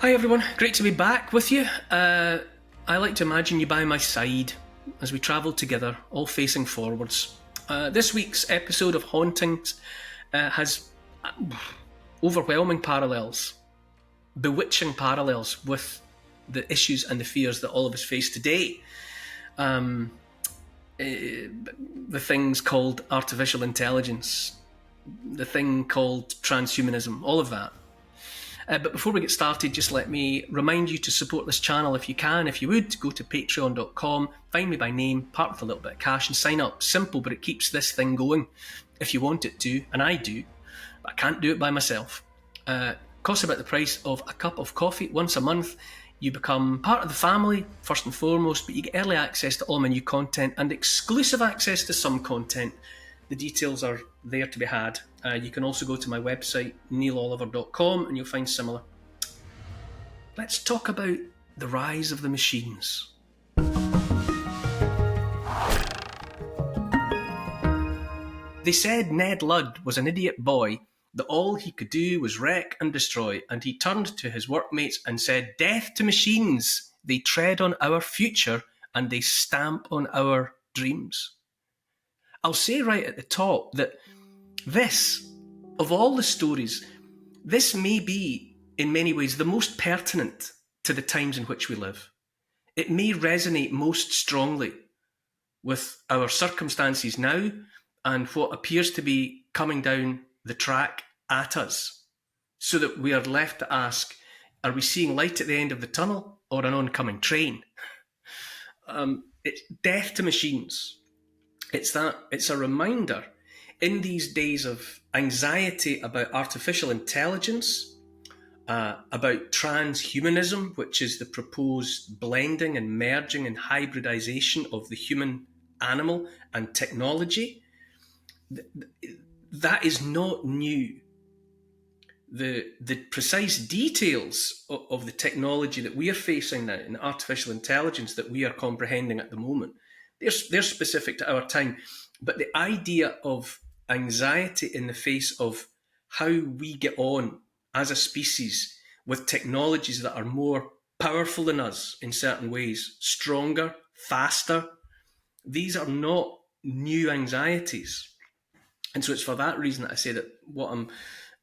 Hi everyone, great to be back with you. I like to imagine you by my side as we travel together, all facing forwards. This week's episode of Hauntings has overwhelming parallels, bewitching parallels with the issues and the fears that all of us face today. The things called artificial intelligence, the thing called transhumanism, all of that. But before we get started, just let me remind you to support this channel if you can. If you would, go to patreon.com, find me by name, part with a little bit of cash and sign up. Simple, but it keeps this thing going if you want it to, and I do, but I can't do it by myself. Costs about the price of a cup of coffee once a month. You become part of the family, first and foremost, but you get early access to all my new content and exclusive access to some content. The details are there to be had. You can also go to my website, neiloliver.com, and you'll find similar. Let's talk about the rise of the machines. They said Ned Lud was an idiot boy, that all he could do was wreck and destroy, and he turned to his workmates and said, "Death to machines! They tread on our future and they stamp on our dreams." I'll say right at the top that this, of all the stories, this may be, in many ways, the most pertinent to the times in which we live. It may resonate most strongly with our circumstances now and what appears to be coming down the track at us, so that we are left to ask, are we seeing light at the end of the tunnel or an oncoming train? It's death to machines. It's a reminder in these days of anxiety about artificial intelligence, about transhumanism, which is the proposed blending and merging and hybridization of the human, animal and technology. That is not new. The precise details of the technology that we are facing now and artificial intelligence that we are comprehending at the moment, they're specific to our time. But the idea of anxiety in the face of how we get on as a species with technologies that are more powerful than us in certain ways, stronger, faster, these are not new anxieties. And so it's for that reason that I say that what I'm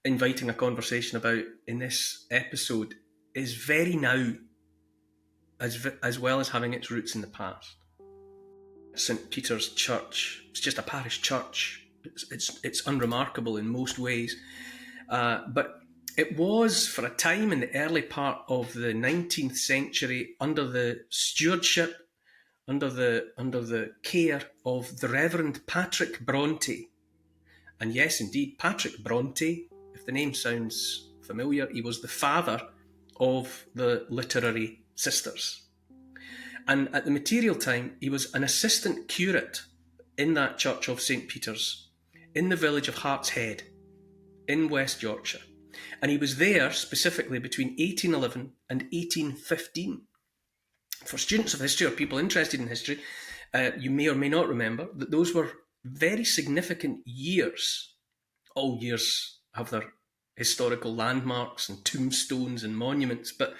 inviting a conversation about in this episode is very now, as well as having its roots in the past. St. Peter's Church, it's just a parish church. It's unremarkable in most ways. But it was, for a time in the early part of the 19th century, under the stewardship, under the care of the Reverend Pentrich Bronte. And yes, indeed, Patrick Bronte, if the name sounds familiar, he was the father of the literary sisters. And at the material time, he was an assistant curate in that church of St. Peter's, in the village of Hartshead, in West Yorkshire. And he was there specifically between 1811 and 1815. For students of history or people interested in history, you may or may not remember that those were very significant years. All years have their historical landmarks and tombstones and monuments, but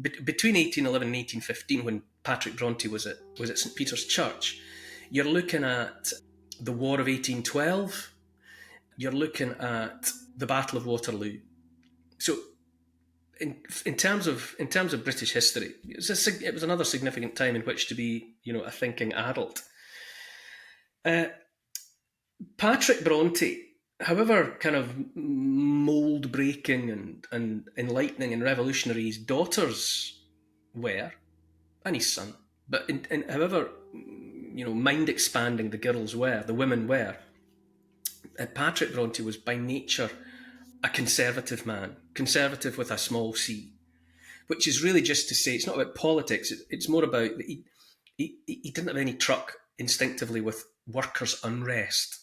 between 1811 and 1815, when Patrick Bronte was at St. Peter's Church, you're looking at the War of 1812, you're looking at the Battle of Waterloo. So in terms of British history, it was another significant time in which to be, a thinking adult. Patrick Bronte, however kind of mould-breaking and enlightening and revolutionary his daughters were, and his son, but in however mind-expanding the women were, Patrick Bronte was by nature a conservative man, conservative with a small c, which is really just to say it's not about politics, it's more about that he didn't have any truck instinctively with workers' unrest,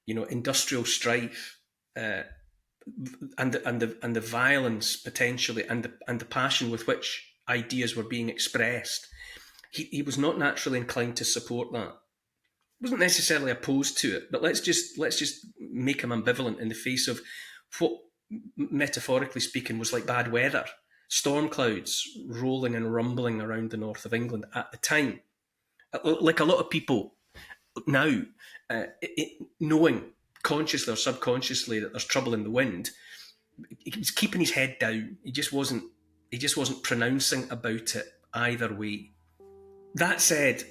industrial strife, and the violence potentially, and the passion with which ideas were being expressed. He was not naturally inclined to support that. He wasn't necessarily opposed to it, but let's just make him ambivalent in the face of what metaphorically speaking, was like bad weather. Storm clouds rolling and rumbling around the north of England at the time. Like a lot of people now, knowing consciously or subconsciously that there's trouble in the wind, he was keeping his head down. He just wasn't pronouncing about it either way. That said,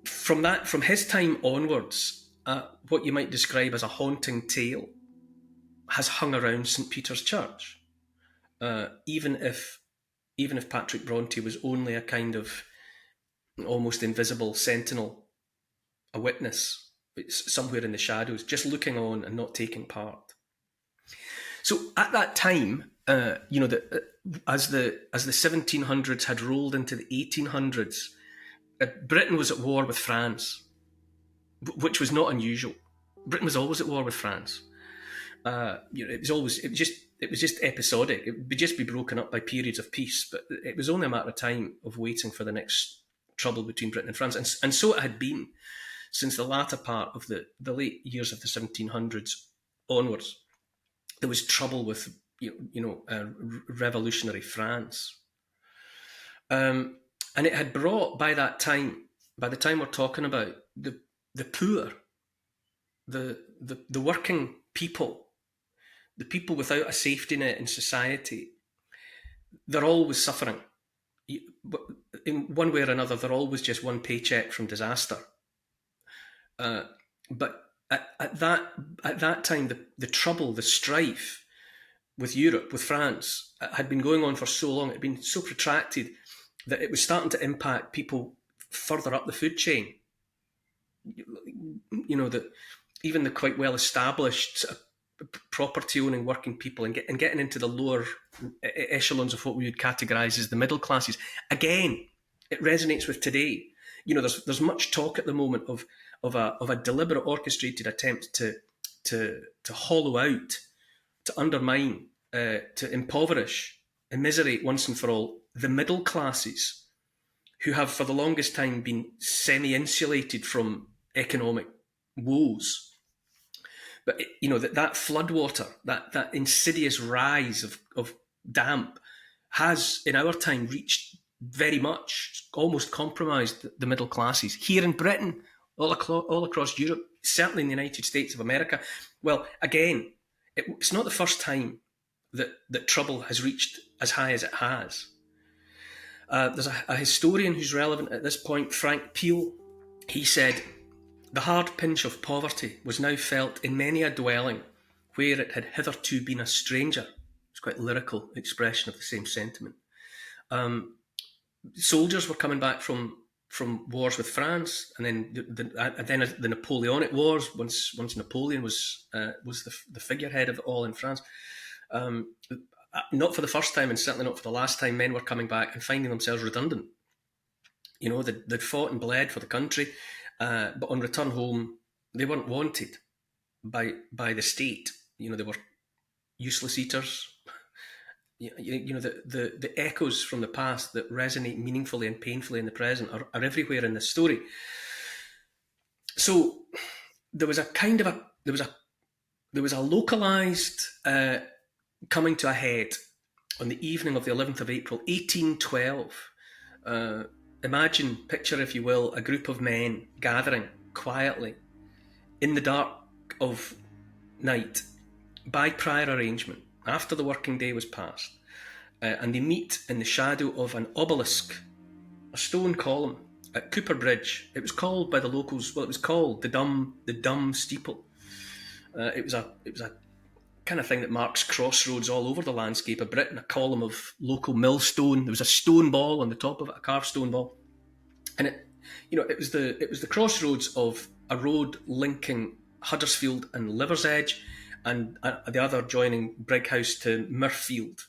from his time onwards, what you might describe as a haunting tale has hung around St Peter's Church. Even if Patrick Bronte was only a kind of almost invisible sentinel, a witness somewhere in the shadows, just looking on and not taking part. So at that time, as the 1700s had rolled into the 1800s, Britain was at war with France, which was not unusual. Britain was always at war with France. It was just episodic. It would just be broken up by periods of peace, but it was only a matter of time of waiting for the next trouble between Britain and France, and so it had been since the latter part of the late years of the 1700s onwards. There was trouble with revolutionary France, and it had brought by the time we're talking about, the poor, the working people, the people without a safety net in society. They're always suffering. In one way or another, they're always just one paycheck from disaster. But at that time, the trouble, the strife with Europe, with France, had been going on for so long. It had been so protracted that it was starting to impact people further up the food chain. That even the quite well established property owning working people and getting into the lower echelons of what we would categorise as the middle classes. Again, it resonates with today. There's much talk at the moment of a deliberate, orchestrated attempt to hollow out, to undermine, to impoverish, immiserate once and for all the middle classes, who have for the longest time been semi-insulated from economic woes. But that floodwater, that insidious rise of damp, has in our time reached very much, almost compromised the middle classes here in Britain, all across Europe, certainly in the United States of America. Well, again, it's not the first time that trouble has reached as high as it has. There's a historian who's relevant at this point, Frank Peel. He said, "The hard pinch of poverty was now felt in many a dwelling where it had hitherto been a stranger." It's quite a lyrical expression of the same sentiment. Soldiers were coming back from wars with France, and then the Napoleonic Wars. Once Napoleon was the figurehead of it all in France. Not for the first time, and certainly not for the last time, men were coming back and finding themselves redundant. They'd fought and bled for the country. But on return home, they weren't wanted by the state. They were useless eaters. The echoes from the past that resonate meaningfully and painfully in the present are everywhere in this story. So there was a localized coming to a head on the evening of the 11th of April, 1812. Picture, if you will, a group of men gathering quietly in the dark of night by prior arrangement after the working day was past, and they meet in the shadow of an obelisk, a stone column at Cooper Bridge. It was called by the locals, it was called the dumb steeple. It was a kind of thing that marks crossroads all over the landscape of Britain, a column of local millstone. There was a stone ball on the top of it, a carved stone ball. And it was the crossroads of a road linking Huddersfield and Liversedge, and the other joining Brighouse to Mirfield.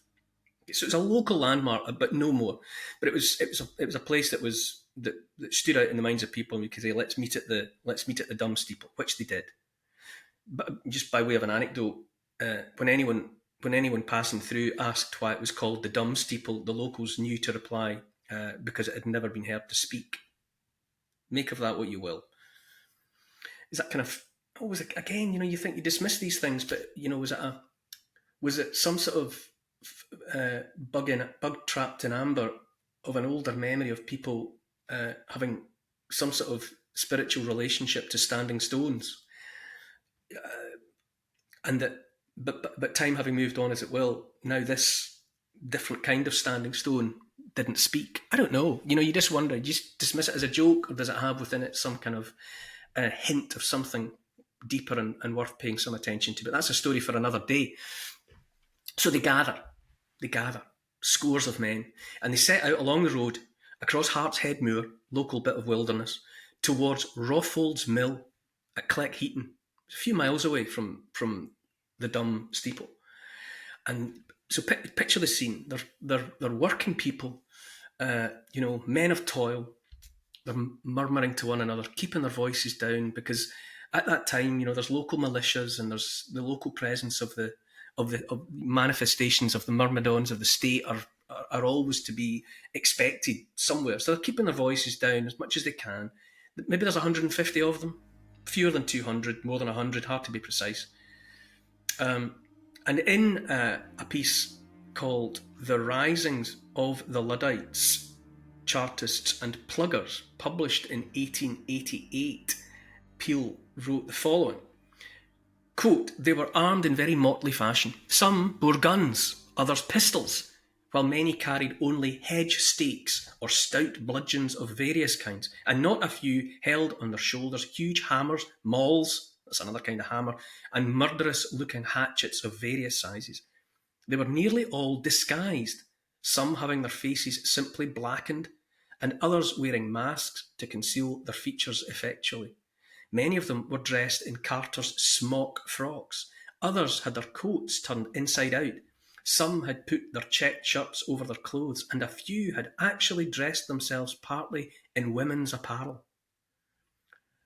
So it's a local landmark, but no more. But it was a place that stood out in the minds of people, and we could say, let's meet at the dumb steeple, which they did. But just by way of an anecdote, when anyone passing through asked why it was called the dumb steeple, the locals knew to reply, because it had never been heard to speak. Make of that what you will. Is that kind of, again, you think you dismiss these things, but was it Was it some sort of bug trapped in amber of an older memory of people having some sort of spiritual relationship to standing stones, and that, but time having moved on as it will, now this different kind of standing stone didn't speak. I don't know. You just wonder. You just dismiss it as a joke, or does it have within it some kind of hint of something deeper and worth paying some attention to? But that's a story for another day. So they gather, scores of men, and they set out along the road across Hart's Head Moor, local bit of wilderness, towards Rawfolds Mill at Cleckheaton, a few miles away from the Dumb steeple. And so picture the scene. They're working people, men of toil. They're murmuring to one another, keeping their voices down, because at that time, there's local militias and there's the local presence of the manifestations of the myrmidons of the state are always to be expected somewhere. So they're keeping their voices down as much as they can. Maybe there's 150 of them, fewer than 200, more than 100, hard to be precise. And in a piece called The Risings of the Luddites, Chartists and Pluggers, published in 1888, Peel wrote the following. Quote, they were armed in very motley fashion. Some bore guns, others pistols, while many carried only hedge stakes or stout bludgeons of various kinds, and not a few held on their shoulders huge hammers, mauls, that's another kind of hammer, and murderous-looking hatchets of various sizes. They were nearly all disguised, some having their faces simply blackened, and others wearing masks to conceal their features effectually. Many of them were dressed in carters' smock frocks. Others had their coats turned inside out. Some had put their checked shirts over their clothes, and a few had actually dressed themselves partly in women's apparel.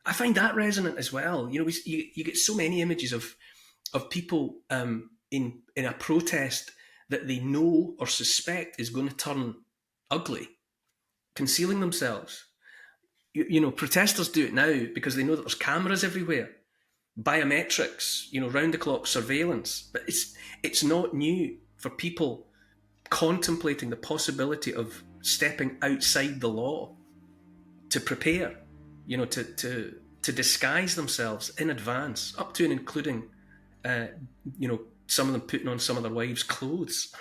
I find that resonant as well. You get so many images of people in a protest that they know or suspect is going to turn ugly, concealing themselves. Protesters do it now because they know that there's cameras everywhere, biometrics, round-the-clock surveillance. But it's not new for people contemplating the possibility of stepping outside the law to prepare, to disguise themselves in advance, up to and including, some of them putting on some of their wives' clothes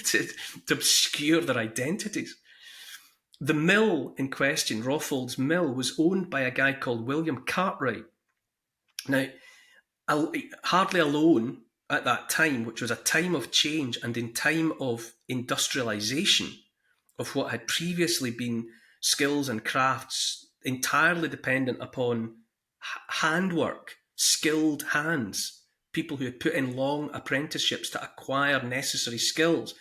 to obscure their identities. The mill in question, Rawfolds Mill, was owned by a guy called William Cartwright. Now, hardly alone at that time, which was a time of change and in time of industrialization of what had previously been skills and crafts entirely dependent upon handwork, skilled hands, people who had put in long apprenticeships to acquire necessary skills.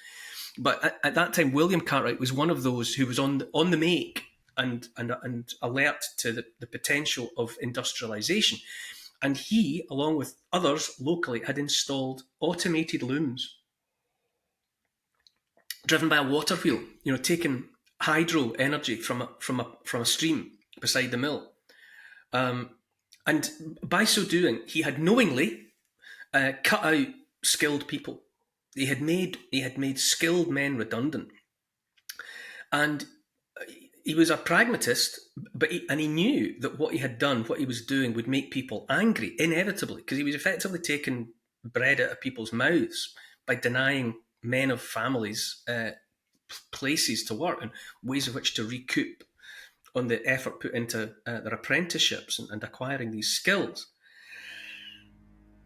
But at that time, William Cartwright was one of those who was on the make and alert to the potential of industrialization. And he, along with others locally, had installed automated looms driven by a water wheel, taking hydro energy from a stream beside the mill. And by so doing, he had knowingly cut out skilled people. He had made skilled men redundant, and he was a pragmatist. But he knew that what he had done, what he was doing, would make people angry inevitably, because he was effectively taking bread out of people's mouths by denying men of families places to work and ways of which to recoup on the effort put into their apprenticeships and acquiring these skills.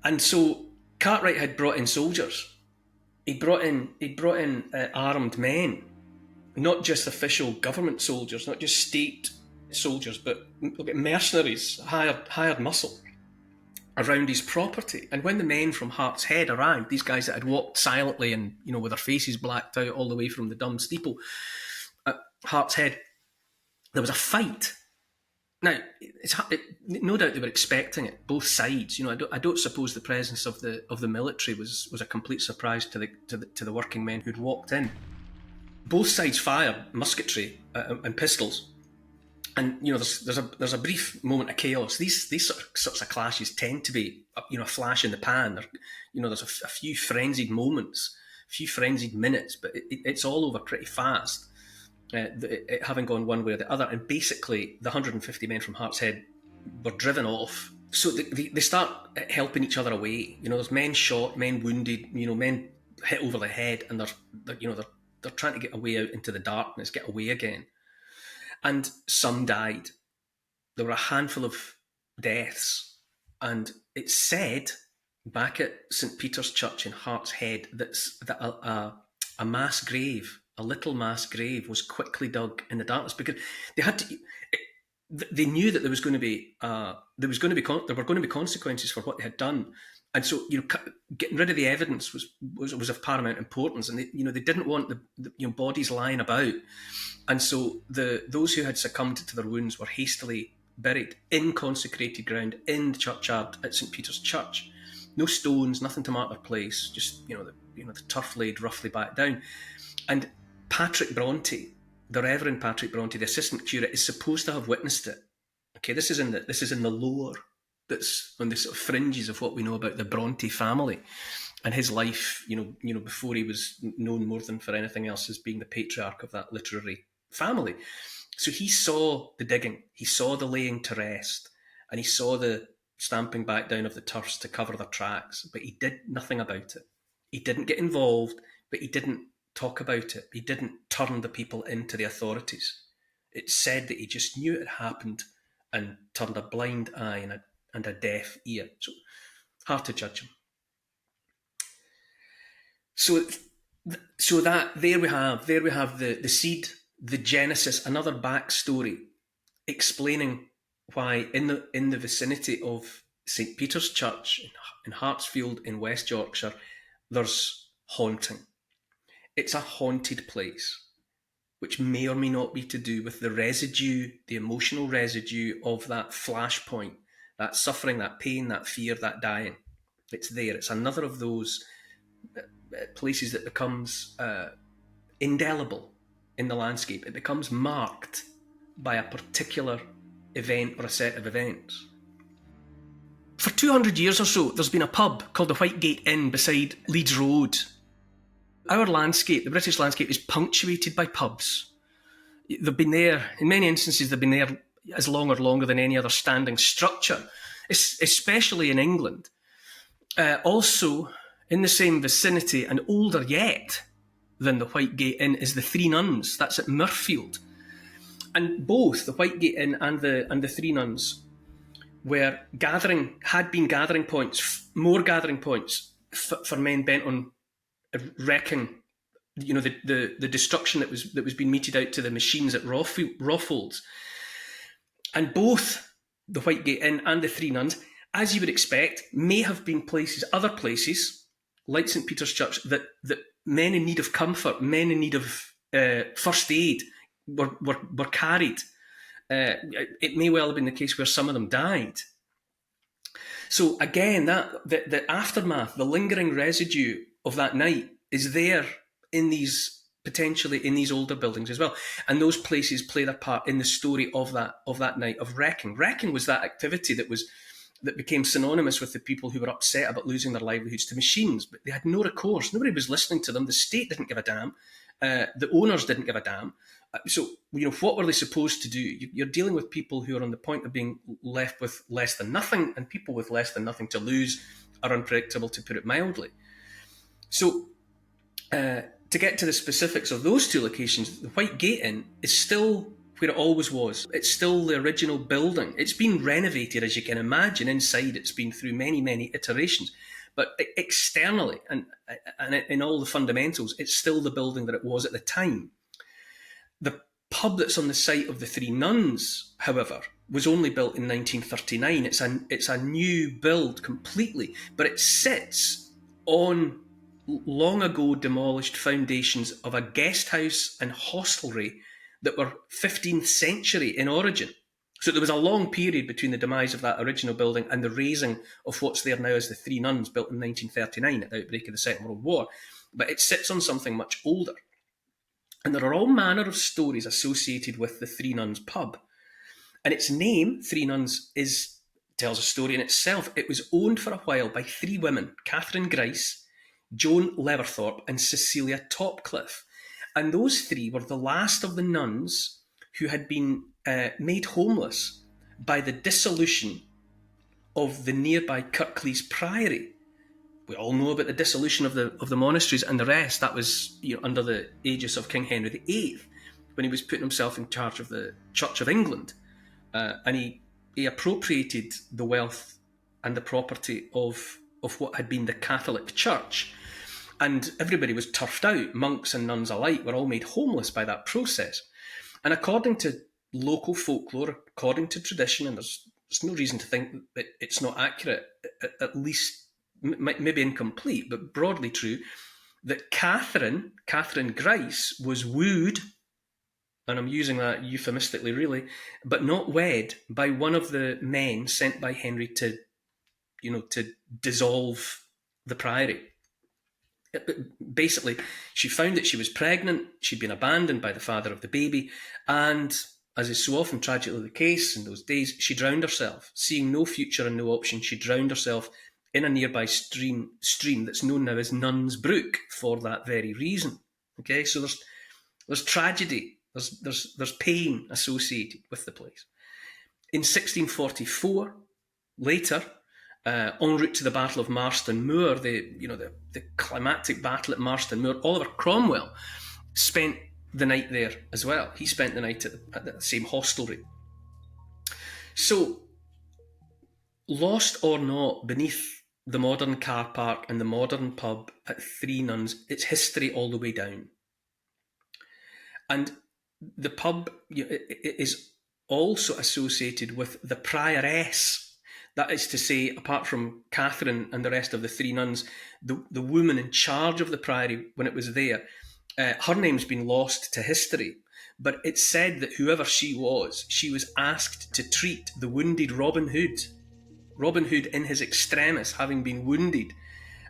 And so Cartwright had brought in soldiers. He brought in armed men, not just official government soldiers, not just state soldiers, but look at mercenaries, hired muscle around his property. And when the men from Hart's Head arrived, these guys that had walked silently and with their faces blacked out all the way from the Dumb steeple at Hart's Head, there was a fight. Now, no doubt they were expecting it, both sides. I don't suppose the presence of the military was a complete surprise to the working men who'd walked in. Both sides fired musketry and pistols, And there's a brief moment of chaos. These sorts of clashes tend to be a flash in the pan. There's a few frenzied moments, a few frenzied minutes, but it's all over pretty fast. It having gone one way or the other, and basically the 150 men from Hartshead were driven off. So they start helping each other away. There's men shot, men wounded, men hit over the head, and they're trying to get away out into the darkness, get away again. And some died. There were a handful of deaths, and it's said back at St Peter's Church in Hartshead that a mass grave, a little mass grave, was quickly dug in the darkness because they had to. They knew that there were going to be consequences for what they had done, and so getting rid of the evidence was of paramount importance, and they didn't want the bodies lying about, and so those who had succumbed to their wounds were hastily buried in consecrated ground in the churchyard at St Peter's Church. No stones, nothing to mark their place, just the turf laid roughly back down, and Patrick Bronte. The Reverend Patrick Bronte, the assistant curate, is supposed to have witnessed it. Okay, this is in the lore that's on the sort of fringes of what we know about the Bronte family and his life. Before he was known more than for anything else as being the patriarch of that literary family. So he saw the digging, he saw the laying to rest, and he saw the stamping back down of the turfs to cover their tracks. But he did nothing about it. He didn't get involved, but he didn't talk about it. He didn't turn the people into the authorities. It's said that he just knew it had happened and turned a blind eye and a deaf ear. So hard to judge him. So that there we have the seed, the genesis, another backstory explaining why in the vicinity of St Peter's Church in Hartsfield in West Yorkshire, there's haunting. It's a haunted place, which may or may not be to do with the residue, the emotional residue of that flashpoint, that suffering, that pain, that fear, that dying. It's there. It's another of those places that becomes indelible in the landscape. It becomes marked by a particular event or a set of events. For 200 years or so, there's been a pub called the Whitegate Inn beside Leeds Road. Our landscape, the British landscape, is punctuated by pubs. They've been there, in many instances, they've been there as long or longer than any other standing structure, especially in England. Also, in the same vicinity and older yet than the Whitegate Inn is the Three Nuns. That's at Murfield. And both the Whitegate Inn and the Three Nuns had been gathering points, more gathering points for men bent on wrecking, the destruction that was being meted out to the machines at Rawfolds. And both the Whitegate Inn and the Three Nuns, as you would expect, may have been other places like St Peter's Church that men in need of comfort, men in need of first aid were carried. It may well have been the case where some of them died. So again, the aftermath, the lingering residue of that night is there potentially in these older buildings as well. And those places play their part in the story of that night of wrecking. Wrecking was that activity that became synonymous with the people who were upset about losing their livelihoods to machines, but they had no recourse. Nobody was listening to them. The state didn't give a damn. The owners didn't give a damn. So, what were they supposed to do? You're dealing with people who are on the point of being left with less than nothing, and people with less than nothing to lose are unpredictable, to put it mildly. So, to get to the specifics of those two locations, the Whitegate Inn is still where it always was. It's still the original building. It's been renovated, as you can imagine. Inside, it's been through many, many iterations. But externally, and in all the fundamentals, it's still the building that it was at the time. The pub that's on the site of the Three Nuns, however, was only built in 1939. It's a new build completely, but it sits on long ago demolished foundations of a guest house and hostelry that were 15th century in origin. So there was a long period between the demise of that original building and the raising of what's there now as the Three Nuns, built in 1939 at the outbreak of the Second World War. But it sits on something much older. And there are all manner of stories associated with the Three Nuns pub. And its name, Three Nuns, tells a story in itself. It was owned for a while by three women, Catherine Grice, Joan Leverthorpe, and Cecilia Topcliffe. And those three were the last of the nuns who had been made homeless by the dissolution of the nearby Kirklees Priory. We all know about the dissolution of the monasteries and the rest. That was under the aegis of King Henry VIII, when he was putting himself in charge of the Church of England. And he appropriated the wealth and the property of what had been the Catholic Church. And everybody was turfed out. Monks and nuns alike were all made homeless by that process. And according to local folklore, according to tradition, and there's no reason to think that it's not accurate, at least maybe incomplete, but broadly true, that Catherine Grice was wooed, and I'm using that euphemistically really, but not wed, by one of the men sent by Henry to dissolve the priory. Basically, she found that she was pregnant, she'd been abandoned by the father of the baby, and, as is so often tragically the case in those days, she drowned herself. Seeing no future and no option, she drowned herself in a nearby stream that's known now as Nuns Brook for that very reason. Okay, so there's tragedy, there's pain associated with the place. In 1644, later, en route to the Battle of Marston Moor, the climactic battle at Marston Moor, Oliver Cromwell spent the night there as well. He spent the night at the same hostelry. So, lost or not, beneath the modern car park and the modern pub at Three Nuns, it's history all the way down. And the pub is also associated with the prioress. That is to say, apart from Catherine and the rest of the three nuns, the woman in charge of the priory when it was there, her name's been lost to history. But it's said that whoever she was asked to treat the wounded Robin Hood. Robin Hood in his extremis, having been wounded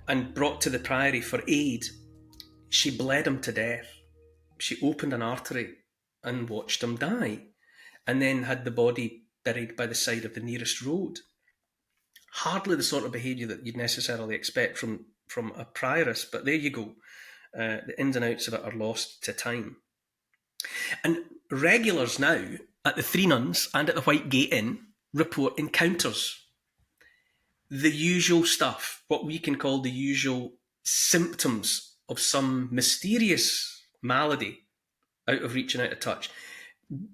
and brought to the priory for aid, she bled him to death. She opened an artery and watched him die, and then had the body buried by the side of the nearest road. Hardly the sort of behaviour that you'd necessarily expect from a prioress, but there you go. The ins and outs of it are lost to time. And regulars now at the Three Nuns and at the White Gate Inn report encounters. The usual stuff, what we can call the usual symptoms of some mysterious malady out of reach and out of touch.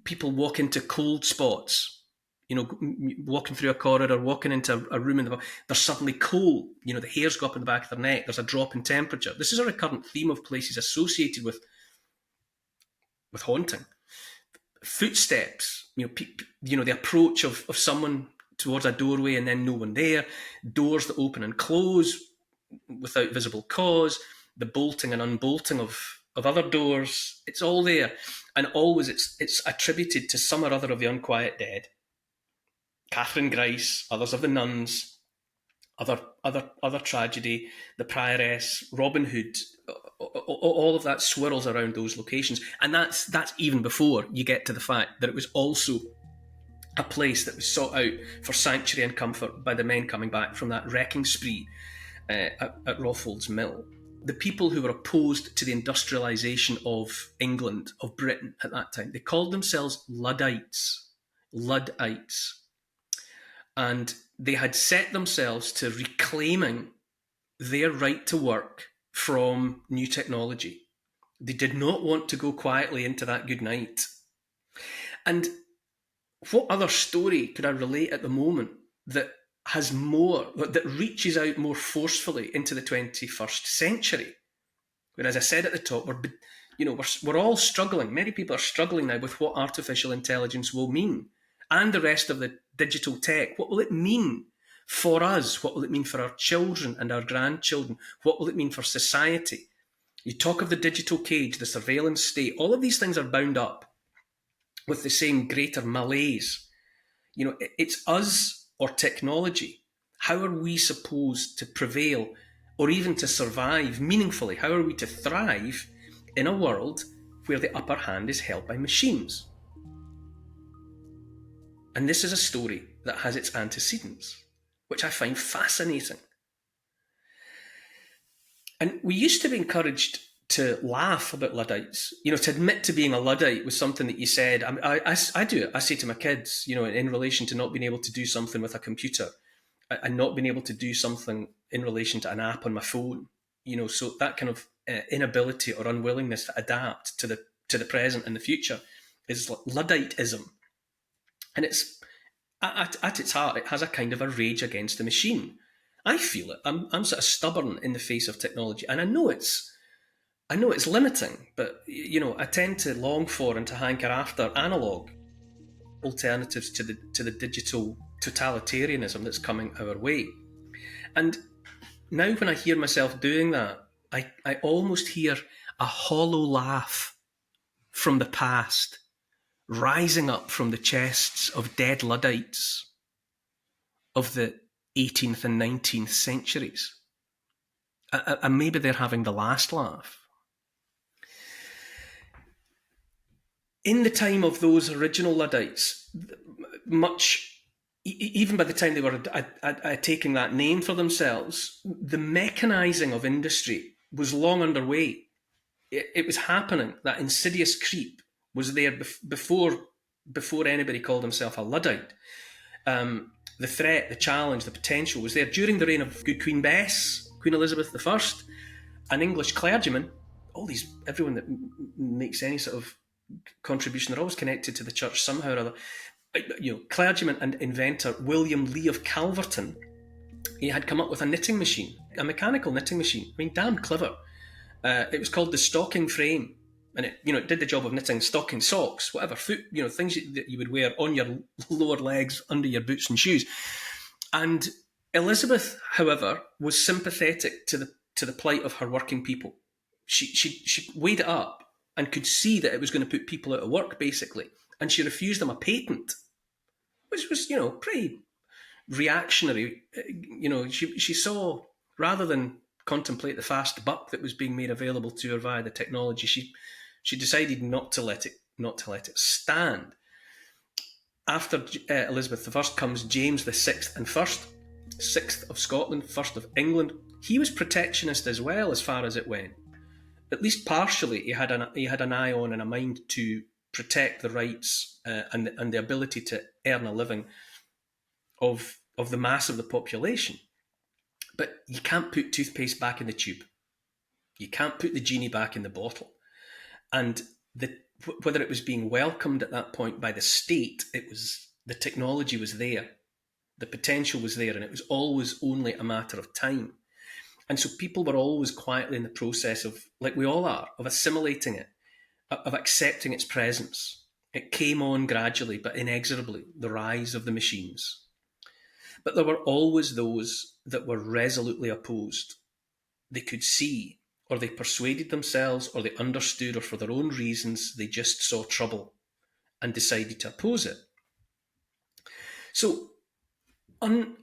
People walk into cold spots, walking through a corridor, walking into a room, they're suddenly cold. The hairs go up in the back of their neck. There's a drop in temperature. This is a recurrent theme of places associated with haunting. Footsteps, the approach of someone towards a doorway and then no one there. Doors that open and close without visible cause. The bolting and unbolting of other doors. It's all there, and always it's attributed to some or other of the unquiet dead. Catherine Grice, others of the nuns, other tragedy, the prioress, Robin Hood, all of that swirls around those locations. And that's even before you get to the fact that it was also a place that was sought out for sanctuary and comfort by the men coming back from that wrecking spree at Rawfolds Mill. The people who were opposed to the industrialisation of England, of Britain at that time, they called themselves Luddites. And they had set themselves to reclaiming their right to work from new technology. They did not want to go quietly into that good night. And what other story could I relate at the moment that has more, that reaches out more forcefully into the 21st century? Whereas I said at the top, we're all struggling. Many people are struggling now with what artificial intelligence will mean, and the rest of the digital tech. What will it mean for us? What will it mean for our children and our grandchildren? What will it mean for society? You talk of the digital cage, the surveillance state. All of these things are bound up with the same greater malaise. It's us or technology. How are we supposed to prevail or even to survive meaningfully? How are we to thrive in a world where the upper hand is held by machines? And this is a story that has its antecedents, which I find fascinating. And we used to be encouraged to laugh about Luddites. To admit to being a Luddite was something that you said. I do it. I say to my kids, in relation to not being able to do something with a computer and not being able to do something in relation to an app on my phone. So that kind of inability or unwillingness to adapt to the present and the future is Ludditism. And it's at its heart, it has a kind of a rage against the machine. I feel it. I'm sort of stubborn in the face of technology, and I know it's limiting, but I tend to long for and to hanker after analog alternatives to the digital totalitarianism that's coming our way. And now when I hear myself doing that, I almost hear a hollow laugh from the past rising up from the chests of dead Luddites of the 18th and 19th centuries. And maybe they're having the last laugh. In the time of those original Luddites, even by the time they were taking that name for themselves, the mechanising of industry was long underway. It was happening. That insidious creep was there before anybody called himself a Luddite. The threat, the challenge, the potential was there during the reign of good Queen Bess, Queen Elizabeth I, an English clergyman. Everyone that makes any sort of contribution, they're always connected to the church somehow or other. Clergyman and inventor William Lee of Calverton, he had come up with a knitting machine, a mechanical knitting machine. I mean, damn clever. It was called the stocking frame, and it did the job of knitting stocking socks, whatever things that you would wear on your lower legs, under your boots and shoes. And Elizabeth, however, was sympathetic to the plight of her working people. She weighed it up and could see that it was going to put people out of work, basically, and she refused them a patent, which was pretty reactionary. She saw, rather than contemplate the fast buck that was being made available to her via the technology, she decided not to let it stand. After Elizabeth I comes James VI and first, 6th of Scotland, 1st of England. He was protectionist as well, as far as it went. At least partially, he had an eye on and a mind to protect the rights and the ability to earn a living of the mass of the population. But you can't put toothpaste back in the tube. You can't put the genie back in the bottle. And whether it was being welcomed at that point by the state, the technology was there, the potential was there, and it was always only a matter of time. And so people were always quietly in the process of, like we all are, of assimilating it, of accepting its presence. It came on gradually, but inexorably, the rise of the machines. But there were always those that were resolutely opposed. They could see, or they persuaded themselves, or they understood, or for their own reasons, they just saw trouble and decided to oppose it. So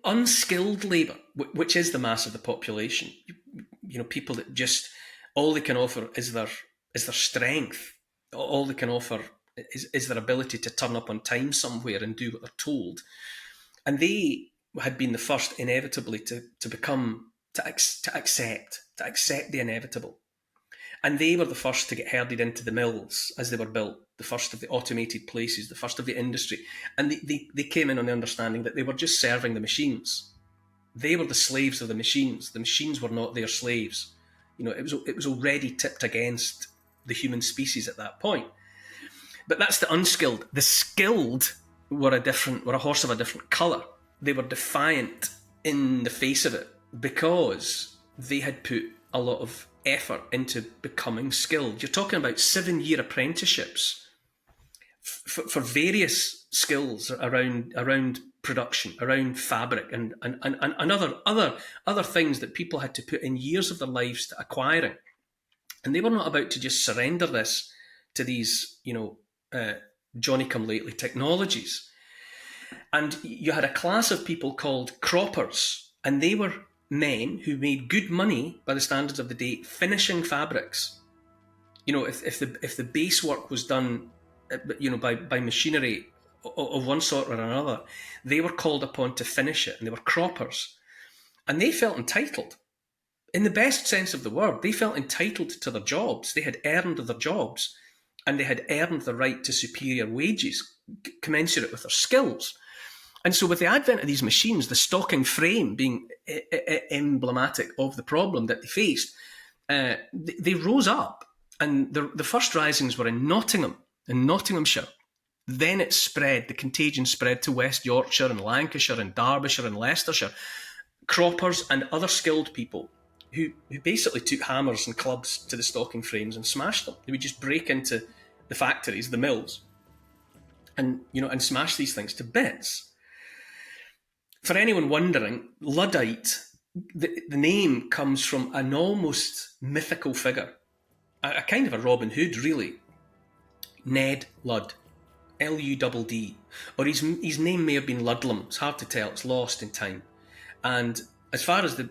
unskilled labour, which is the mass of the population, people that just, all they can offer is their strength. All they can offer is their ability to turn up on time somewhere and do what they're told. And they had been the first, inevitably, to accept the inevitable. And they were the first to get herded into the mills as they were built, the first of the automated places, the first of the industry. And they came in on the understanding that they were just serving the machines. They were the slaves of the machines. The machines were not their slaves. It was already tipped against the human species at that point. But that's the unskilled. The skilled were a horse of a different colour. They were defiant in the face of it because they had put a lot of effort into becoming skilled. You're talking about 7-year apprenticeships for various skills around production, around fabric, and other things that people had to put in years of their lives to acquiring. And they were not about to just surrender this to these, Johnny-come-lately technologies. And you had a class of people called croppers, and they were men who made good money by the standards of the day finishing fabrics. If the base work was done by machinery of one sort or another, they were called upon to finish it, and they were croppers. And they felt entitled. In the best sense of the word, they felt entitled to their jobs. They had earned their jobs, and they had earned the right to superior wages commensurate with their skills. And so with the advent of these machines, the stocking frame being emblematic of the problem that they faced, they rose up. And the first risings were in Nottinghamshire. Then it spread, the contagion spread to West Yorkshire and Lancashire and Derbyshire and Leicestershire. Croppers and other skilled people who basically took hammers and clubs to the stocking frames and smashed them. They would just break into the factories, the mills, and smash these things to bits. For anyone wondering, Luddite, the name comes from an almost mythical figure, a kind of a Robin Hood, really. Ned Lud, Ludd, or his name may have been Ludlam. It's hard to tell. It's lost in time. And as far as the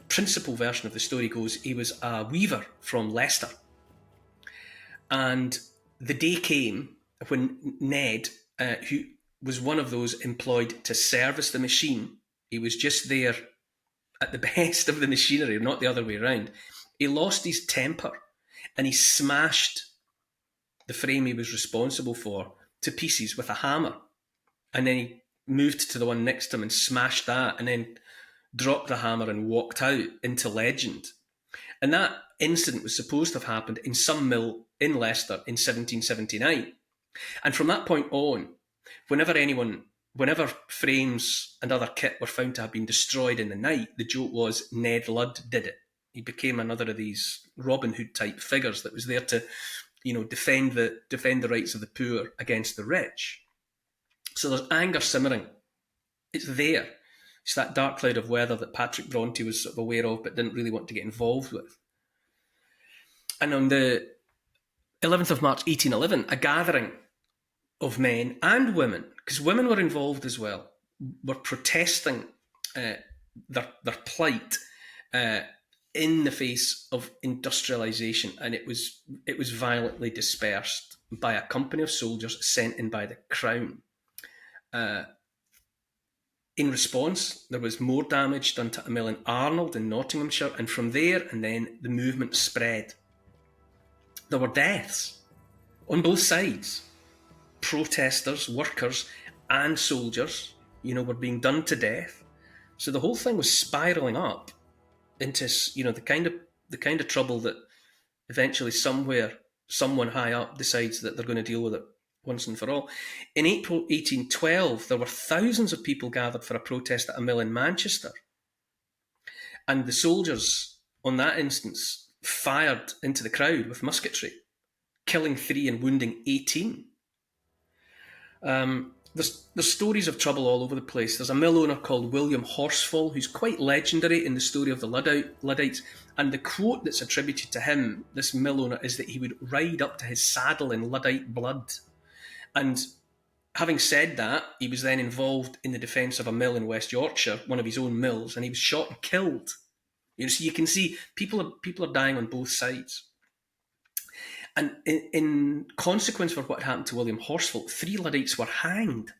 principal version of the story goes, he was a weaver from Leicester. And the day came when Ned, who was one of those employed to service the machine, he was just there at the behest of the machinery, not the other way around. He lost his temper and he smashed the frame he was responsible for to pieces with a hammer. And then he moved to the one next to him and smashed that, and then dropped the hammer and walked out into legend. And that incident was supposed to have happened in some mill in Leicester in 1779. And from that point on, whenever frames and other kit were found to have been destroyed in the night, the joke was Ned Lud did it. He became another of these Robin Hood type figures that was there to, defend the rights of the poor against the rich. So there's anger simmering. It's there. It's that dark cloud of weather that Patrick Bronte was sort of aware of but didn't really want to get involved with. And on the 11th of March 1811, a gathering of men and women, because women were involved as well, were protesting their plight in the face of industrialization, and it was violently dispersed by a company of soldiers sent in by the Crown. In response, there was more damage done to a mill in Arnold in Nottinghamshire, and from there, and then the movement spread. There were deaths on both sides. Protesters, workers, and soldiers, were being done to death. So the whole thing was spiralling up into, the kind of trouble that eventually someone high up decides that they're going to deal with it once and for all. In April 1812, there were thousands of people gathered for a protest at a mill in Manchester. And the soldiers, on that instance, fired into the crowd with musketry, killing 3 and wounding 18. There's stories of trouble all over the place. There's a mill owner called William Horsfall, who's quite legendary in the story of the Luddites. And the quote that's attributed to him, this mill owner, is that he would ride up to his saddle in Luddite blood. And having said that, he was then involved in the defence of a mill in West Yorkshire, one of his own mills, and he was shot and killed. So you can see people are dying on both sides. And in consequence for what happened to William Horsfall, 3 Luddites were hanged.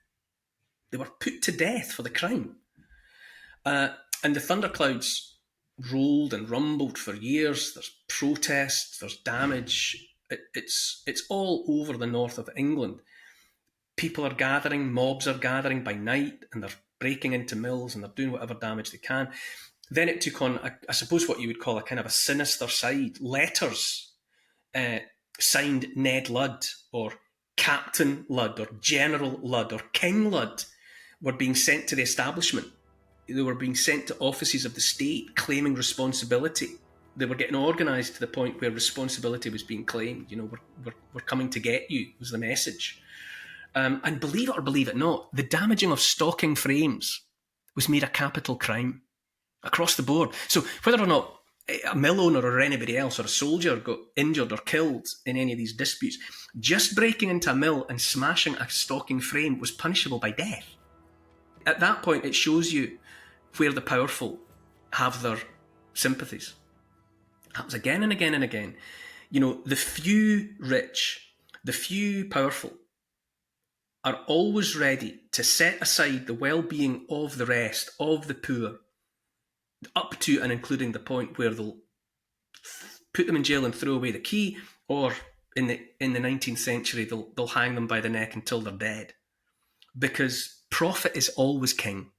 They were put to death for the crime. And the thunderclouds rolled and rumbled for years. There's protests, there's damage. It's all over the north of England. People are gathering, mobs are gathering by night, and they're breaking into mills and they're doing whatever damage they can. Then it took on, I suppose, what you would call a kind of a sinister side. Letters signed Ned Lud, or Captain Lud, or General Lud, or King Lud were being sent to the establishment. They were being sent to offices of the state, claiming responsibility. They were getting organised to the point where responsibility was being claimed. We're coming to get you, was the message. And believe it or believe it not, the damaging of stocking frames was made a capital crime across the board. So whether or not a mill owner or anybody else or a soldier got injured or killed in any of these disputes, just breaking into a mill and smashing a stocking frame was punishable by death. At that point, it shows you where the powerful have their sympathies. Happens again and again and again. The few rich, the few powerful are always ready to set aside the well-being of the rest, of the poor, up to and including the point where they'll put them in jail and throw away the key, or in the 19th century they'll hang them by the neck until they're dead. Because profit is always king.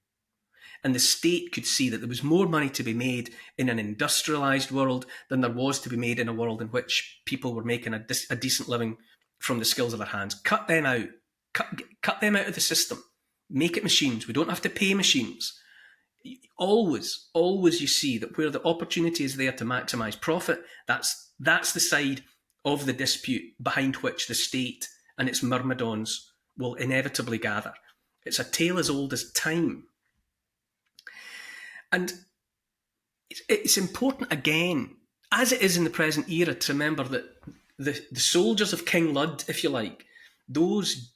And the state could see that there was more money to be made in an industrialised world than there was to be made in a world in which people were making a decent living from the skills of their hands. Cut them out. Cut them out of the system. Make it machines. We don't have to pay machines. Always you see that where the opportunity is there to maximise profit, that's the side of the dispute behind which the state and its myrmidons will inevitably gather. It's a tale as old as time. And it's important, again, as it is in the present era, to remember that the soldiers of King Lud, if you like, those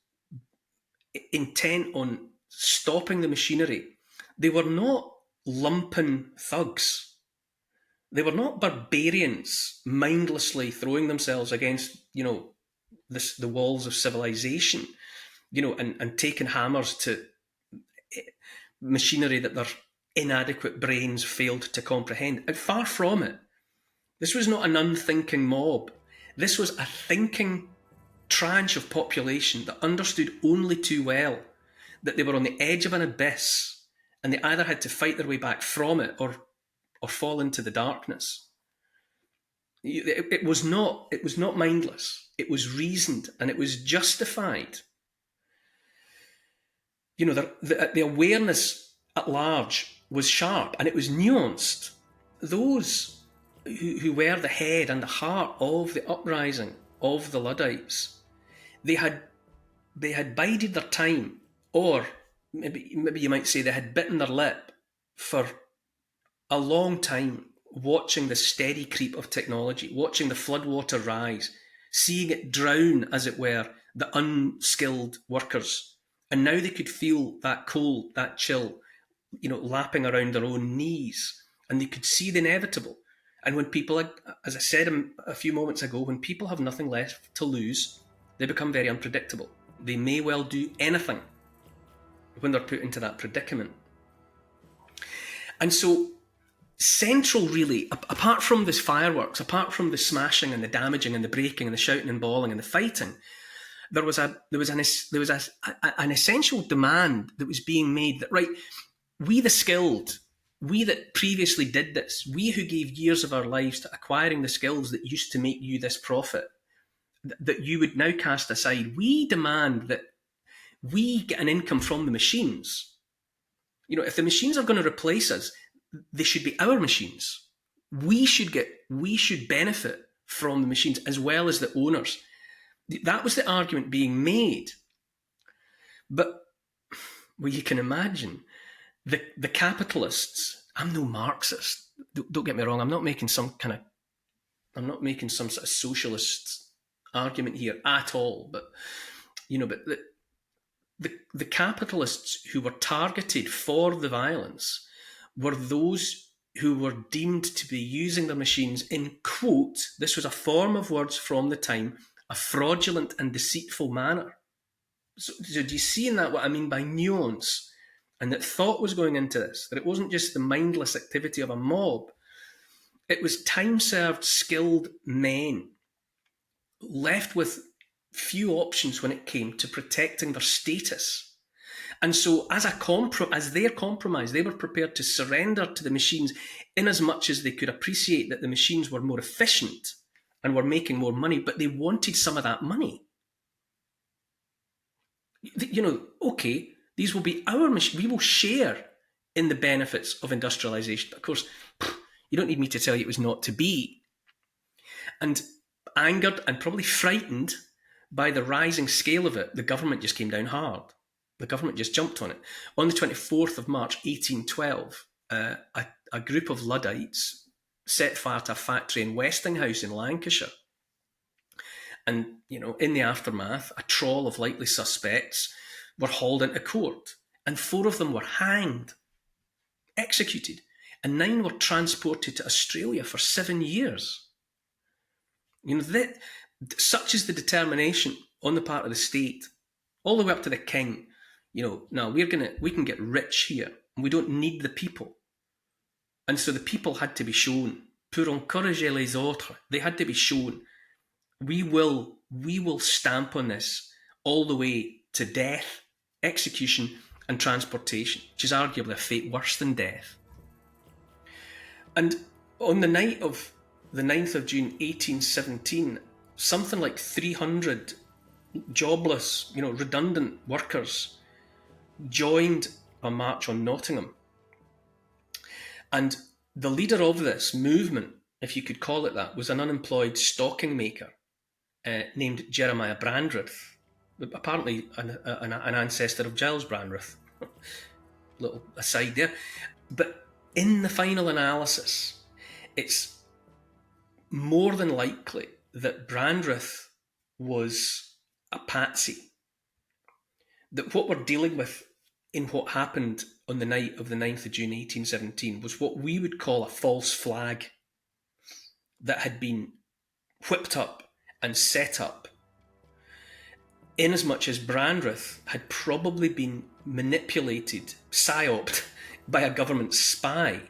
intent on stopping the machinery, they were not lumpen thugs. They were not barbarians mindlessly throwing themselves against, the walls of civilization, and taking hammers to machinery that their inadequate brains failed to comprehend. And far from it. This was not an unthinking mob. This was a thinking tranche of population that understood only too well that they were on the edge of an abyss, and they either had to fight their way back from it or fall into the darkness. It was not mindless. It was reasoned, and it was justified. The awareness at large was sharp, and it was nuanced. Those who were the head and the heart of the uprising of the Luddites, they had bided their time, or maybe you might say they had bitten their lip for a long time, watching the steady creep of technology, watching the floodwater rise, seeing it drown, as it were, the unskilled workers. And now they could feel that cold, that chill, lapping around their own knees, and they could see the inevitable. And when people, as I said a few moments ago, when people have nothing left to lose, they become very unpredictable. They may well do anything when they're put into that predicament. And so, central really, apart from this fireworks, apart from the smashing and the damaging and the breaking and the shouting and bawling and the fighting, there was an essential demand that was being made that, right, we the skilled, we that previously did this, we who gave years of our lives to acquiring the skills that used to make you this profit, that you would now cast aside, we demand that we get an income from the machines. If the machines are going to replace us, they should be our machines. We should benefit from the machines as well as the owners. That was the argument being made. But, well, you can imagine the capitalists. I'm no Marxist. Don't get me wrong. I'm not making some sort of socialist argument here at all. But the capitalists who were targeted for the violence were those who were deemed to be using their machines in, quote, this was a form of words from the time, a fraudulent and deceitful manner. So do you see in that what I mean by nuance? And that thought was going into this, that it wasn't just the mindless activity of a mob. It was time-served, skilled men left with few options when it came to protecting their status. And so as their compromise, they were prepared to surrender to the machines in as much as they could appreciate that the machines were more efficient and were making more money, but they wanted some of that money. Okay, these will be our machines. We will share in the benefits of industrialization. Of course, you don't need me to tell you it was not to be. And angered and probably frightened by the rising scale of it, the government just came down hard. The government just jumped on it. On the 24th of March, 1812, a group of Luddites set fire to a factory in Westinghouse in Lancashire. And, in the aftermath, a trawl of likely suspects were hauled into court. And 4 of them were hanged, executed. And 9 were transported to Australia for 7 years. Such is the determination on the part of the state all the way up to the king. Now we can get rich here, and we don't need the people. And so the people had to be shown, pour encourager les autres. They had to be shown, we will stamp on this all the way to death, execution, and transportation, which is arguably a fate worse than death. And on the night of the 9th of June 1817, something like 300 jobless, redundant workers joined a march on Nottingham. And the leader of this movement, if you could call it that, was an unemployed stocking maker named Jeremiah Brandreth, apparently an ancestor of Giles Brandreth. Little aside there. But in the final analysis, it's more than likely that Brandreth was a patsy. That what we're dealing with in what happened on the night of the 9th of June 1817 was what we would call a false flag that had been whipped up and set up, inasmuch as Brandreth had probably been manipulated, psyoped by a government spy,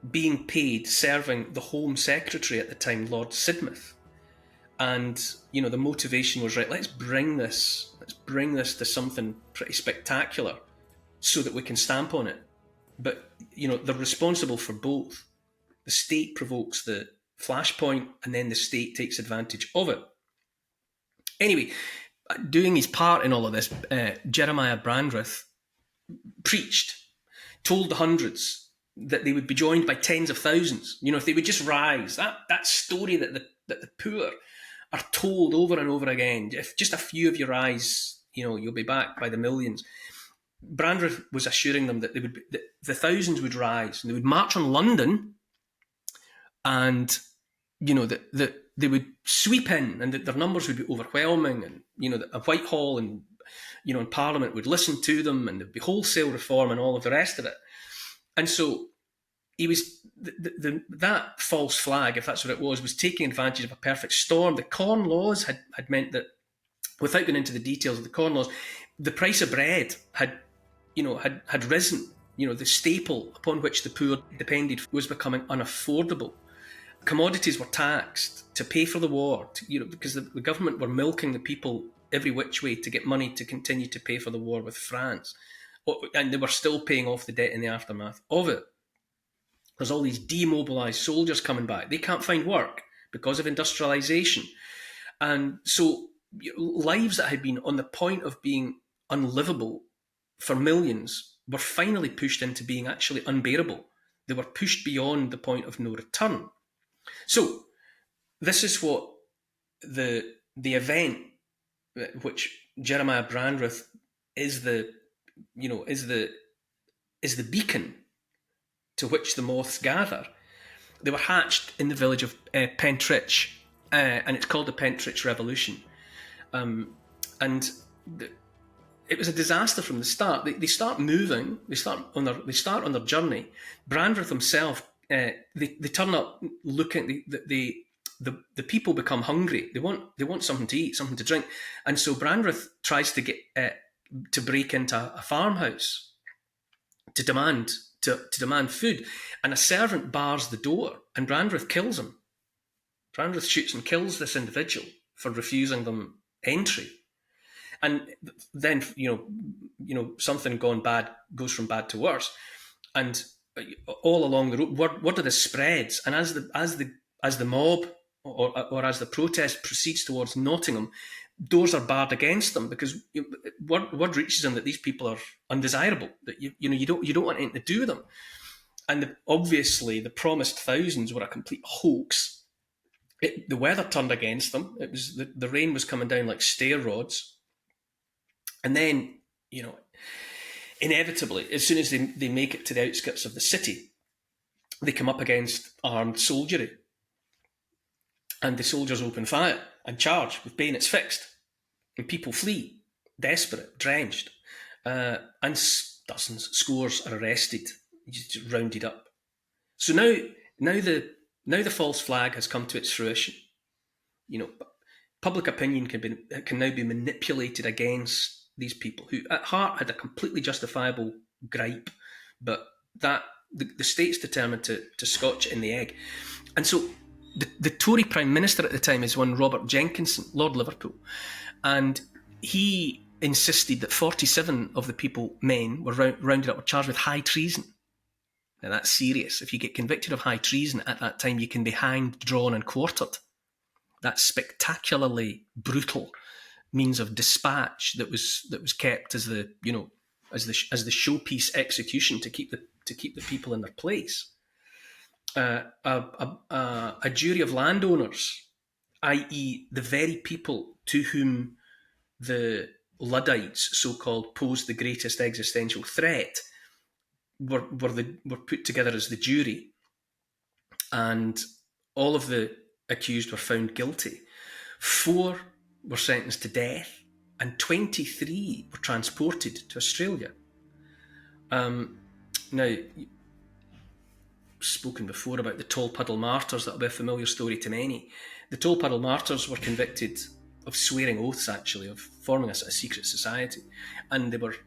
being paid, serving the Home Secretary at the time, Lord Sidmouth. And, the motivation was, right, let's bring this to something pretty spectacular so that we can stamp on it. But, they're responsible for both. The state provokes the flashpoint, and then the state takes advantage of it. Anyway, doing his part in all of this, Jeremiah Brandreth preached, told the hundreds that they would be joined by tens of thousands. If they would just rise. That story that the poor are told over and over again. If just a few of you rise, you'll be back by the millions. Brandreth was assuring them that the thousands would rise and they would march on London, and that they would sweep in, and that their numbers would be overwhelming, and that Whitehall and and Parliament would listen to them, and there'd be wholesale reform and all of the rest of it. And so he was that false flag, if that's what it was taking advantage of a perfect storm. The Corn Laws had meant that, without going into the details of the Corn Laws, the price of bread had risen. The staple upon which the poor depended was becoming unaffordable. Commodities were taxed to pay for the war, because the government were milking the people every which way to get money to continue to pay for the war with France. And they were still paying off the debt in the aftermath of it. There's all these demobilised soldiers coming back. They can't find work because of industrialisation. And so lives that had been on the point of being unlivable for millions were finally pushed into being actually unbearable. They were pushed beyond the point of no return. So this is what the event, which Jeremiah Brandreth is the beacon to which the moths gather. They were hatched in the village of Pentrich, and it's called the Pentrich Rebellion. And it was a disaster from the start. They start moving. They start on their journey. Brandreth himself, they turn up looking. The people become hungry. They want something to eat, something to drink, and so Brandreth tries to get to break into a farmhouse to demand food, and a servant bars the door, and Brandreth kills him. Brandreth shoots and kills this individual for refusing them entry. And then something gone bad goes from bad to worse, and all along the road, word of this spreads, and as the mob or as the protest proceeds towards Nottingham, doors are barred against them, because word reaches them that these people are undesirable, that you don't want anything to do with them, and obviously the promised thousands were a complete hoax. The weather turned against them. It was the rain was coming down like stair rods, and then inevitably, as soon as they make it to the outskirts of the city, they come up against armed soldiery. And the soldiers open fire and charge with bayonets fixed. And people flee, desperate, drenched. And dozens, scores are arrested, just rounded up. So now the false flag has come to its fruition. public opinion can now be manipulated against these people who, at heart, had a completely justifiable gripe, but that the state's determined to scotch it in the egg. And so the Tory Prime Minister at the time is one Robert Jenkinson, Lord Liverpool, and he insisted that 47 of the men were rounded up, were charged with high treason. Now that's serious. If you get convicted of high treason at that time, you can be hanged, drawn and quartered. That spectacularly brutal means of dispatch that was kept as the showpiece execution to keep the people in their place. A jury of landowners, i.e., the very people to whom the Luddites, so-called, posed the greatest existential threat, were put together as the jury, and all of the accused were found guilty. 4 were sentenced to death, and 23 were transported to Australia. Now, spoken before about the Tolpuddle Martyrs. That'll be a familiar story to many. The Tolpuddle Martyrs were convicted of swearing oaths, actually, of forming a secret society, and they were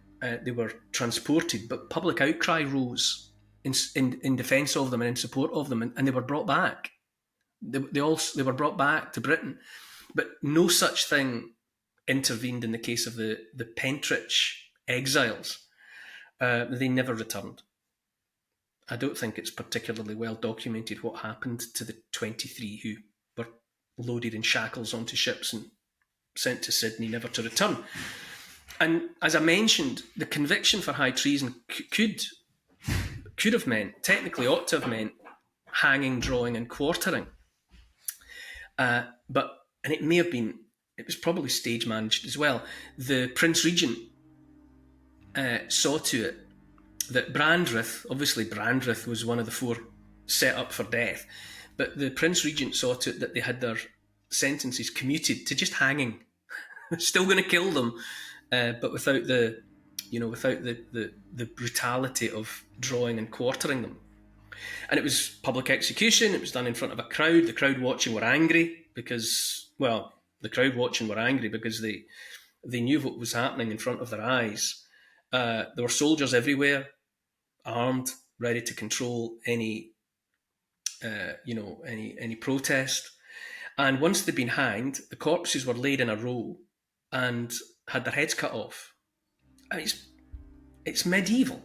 transported. But public outcry rose in defence of them and in support of them, and they were brought back. They were brought back to Britain, but no such thing intervened in the case of the Pentrich exiles. They never returned. I don't think it's particularly well documented what happened to the 23 who were loaded in shackles onto ships and sent to Sydney, never to return. And as I mentioned, the conviction for high treason could have meant, technically ought to have meant, hanging, drawing and quartering. And it was probably stage managed as well. The Prince Regent saw to it that Brandreth was one of the 4 set up for death, but the Prince Regent saw to it that they had their sentences commuted to just hanging. Still going to kill them, but without the brutality of drawing and quartering them. And it was public execution. It was done in front of a crowd. The crowd watching were angry because they knew what was happening in front of their eyes. There were soldiers everywhere, armed, ready to control any protest. And once they'd been hanged, the corpses were laid in a row and had their heads cut off. I mean, it's medieval.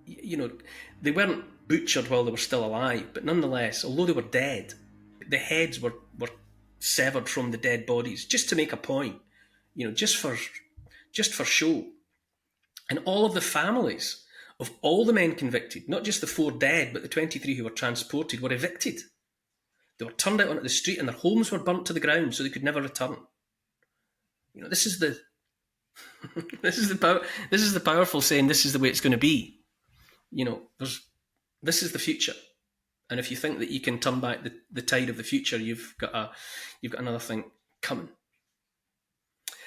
They weren't butchered while they were still alive, but nonetheless, although they were dead, the heads were severed from the dead bodies just to make a point, just for show. And all of the families of all the men convicted, not just the 4 dead, but the 23 who were transported, were evicted. They were turned out onto the street and their homes were burnt to the ground so they could never return. This is the powerful saying, this is the way it's going to be. This is the future. And if you think that you can turn back the tide of the future, you've got another thing coming.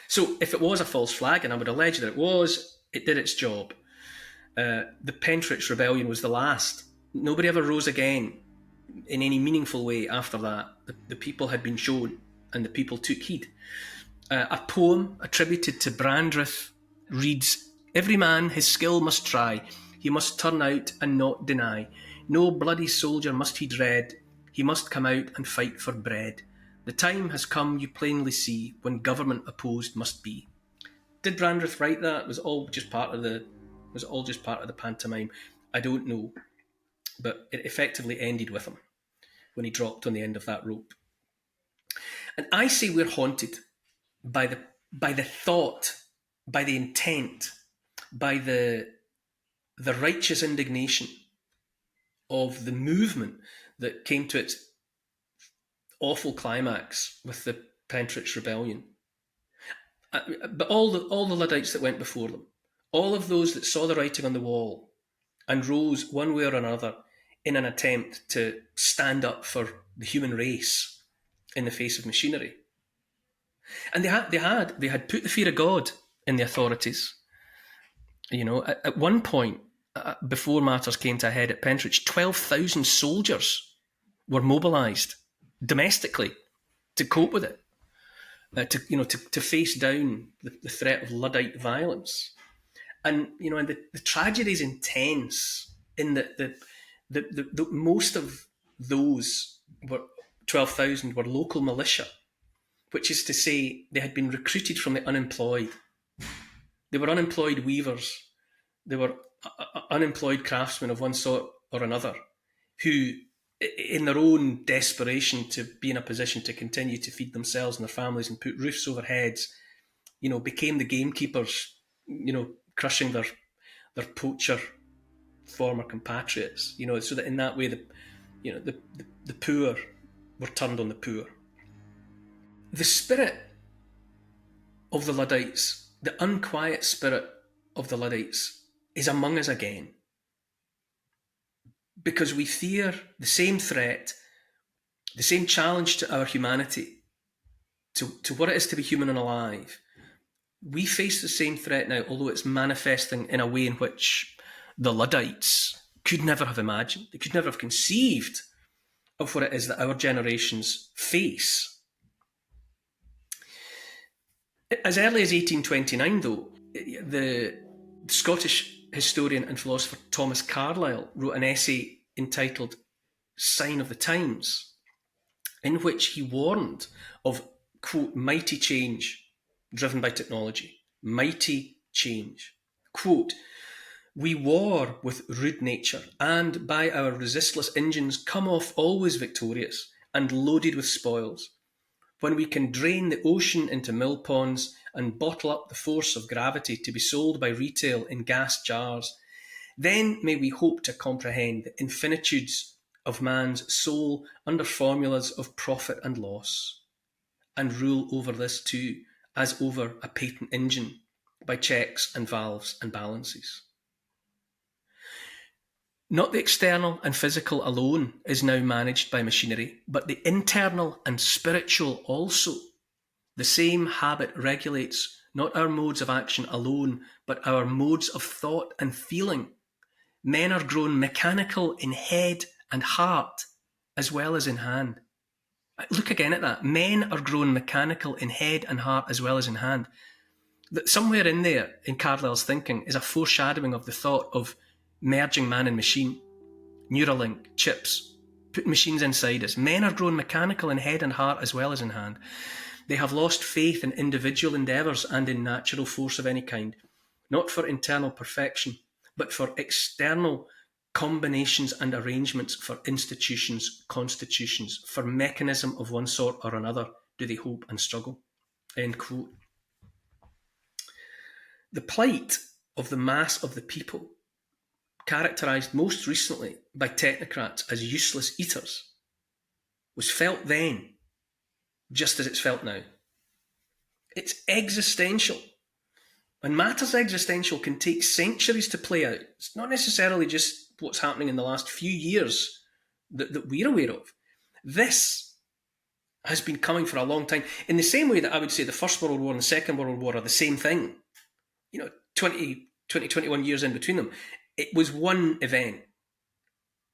So if it was a false flag, and I would allege that it did its job. The Pentrich Rebellion was the last. Nobody ever rose again in any meaningful way after that. The people had been shown, and the people took heed. A poem attributed to Brandreth reads, "Every man his skill must try, he must turn out and not deny. No bloody soldier must he dread, he must come out and fight for bread. The time has come, you plainly see, when government opposed must be." Did Brandreth write that? Was it all just part of the pantomime? I don't know, but it effectively ended with him when he dropped on the end of that rope. And I say we're haunted by the thought, by the intent, by the righteous indignation of the movement that came to its awful climax with the Pentrich Rebellion. But all the Luddites that went before them, all of those that saw the writing on the wall and rose one way or another in an attempt to stand up for the human race in the face of machinery. And they had put the fear of God in the authorities. At one point, before matters came to a head at Pentrich, 12,000 soldiers were mobilised domestically to cope with it. to face down the threat of Luddite violence. And and the tragedy is intense in that the most of those were 12,000 were local militia, which is to say they had been recruited from the unemployed. They were unemployed weavers. They were unemployed craftsmen of one sort or another, who, in their own desperation to be in a position to continue to feed themselves and their families and put roofs over heads, became the gamekeepers, crushing their poacher former compatriots, so that in that way the poor were turned on the poor. The spirit of the Luddites, the unquiet spirit of the Luddites, is among us again. Because we fear the same threat, the same challenge to our humanity, to what it is to be human and alive. We face the same threat now, although it's manifesting in a way in which the Luddites could never have imagined. They could never have conceived of what it is that our generations face. As early as 1829, though, the Scottish historian and philosopher Thomas Carlyle wrote an essay entitled Sign of the Times, in which he warned of, quote, mighty change driven by technology. Mighty change. Quote, we war with rude nature, and by our resistless engines come off always victorious and loaded with spoils. When we can drain the ocean into mill ponds and bottle up the force of gravity to be sold by retail in gas jars, then may we hope to comprehend the infinitudes of man's soul under formulas of profit and loss, and rule over this too, as over a patent engine, by checks and valves and balances. Not the external and physical alone is now managed by machinery, but the internal and spiritual also. The same habit regulates not our modes of action alone, but our modes of thought and feeling. Men are grown mechanical in head and heart, as well as in hand. Look again at that. Men are grown mechanical in head and heart, as well as in hand. Somewhere in there, in Carlyle's thinking, is a foreshadowing of the thought of merging man and machine, Neuralink, chips, putting machines inside us. Men are grown mechanical in head and heart as well as in hand. They have lost faith in individual endeavours and in natural force of any kind, not for internal perfection, but for external combinations and arrangements, for institutions, constitutions, for mechanism of one sort or another, do they hope and struggle. End quote. The plight of the mass of the people, characterised most recently by technocrats as useless eaters, was felt then just as it's felt now. It's existential. And matters existential can take centuries to play out. It's not necessarily just what's happening in the last few years that we're aware of. This has been coming for a long time. In the same way that I would say the First World War and the Second World War are the same thing. 21 years in between them. It was one event.